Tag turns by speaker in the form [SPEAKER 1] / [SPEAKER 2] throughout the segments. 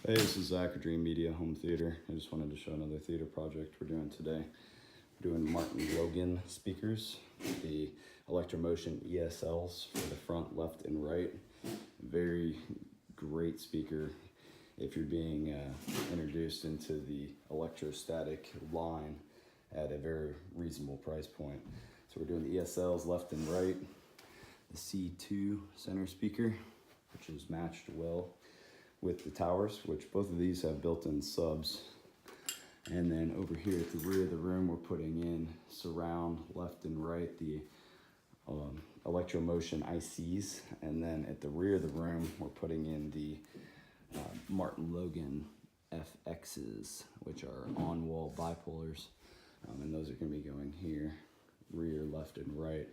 [SPEAKER 1] Hey, this is Zach at Dreamedia Home Theater. I just wanted to show another theater project we're doing today. We're doing Martin Logan speakers, the Electromotion ESLs for the front, left, and right. Very great speaker if you're being introduced into the electrostatic line at a very reasonable price point. So we're doing the ESLs left and right, the C2 center speaker, which is matched well with the towers, which both of these have built-in subs. And then over here at the rear of the room, we're putting in surround left and right, the Electromotion ICs. And then at the rear of the room, we're putting in the Martin Logan FXs, which are on-wall bipolars. And those are gonna be going here, rear, left, and right.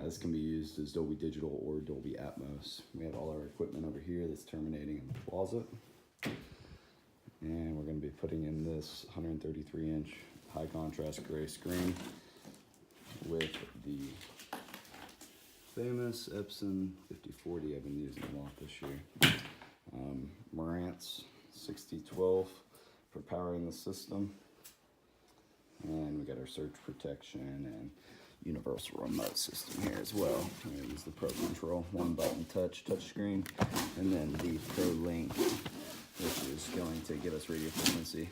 [SPEAKER 1] This can be used as Dolby Digital or Dolby Atmos. We have all our equipment over here that's terminating in the closet. And we're going to be putting in this 133-inch high contrast gray screen with the famous Epson 5040 I've been using a lot this year. Marantz 6012 for powering the system. And we got our surge protection and universal remote system here as well. We use the Pro Control, one button touch screen, and then the Pro Link, which is going to give us radio frequency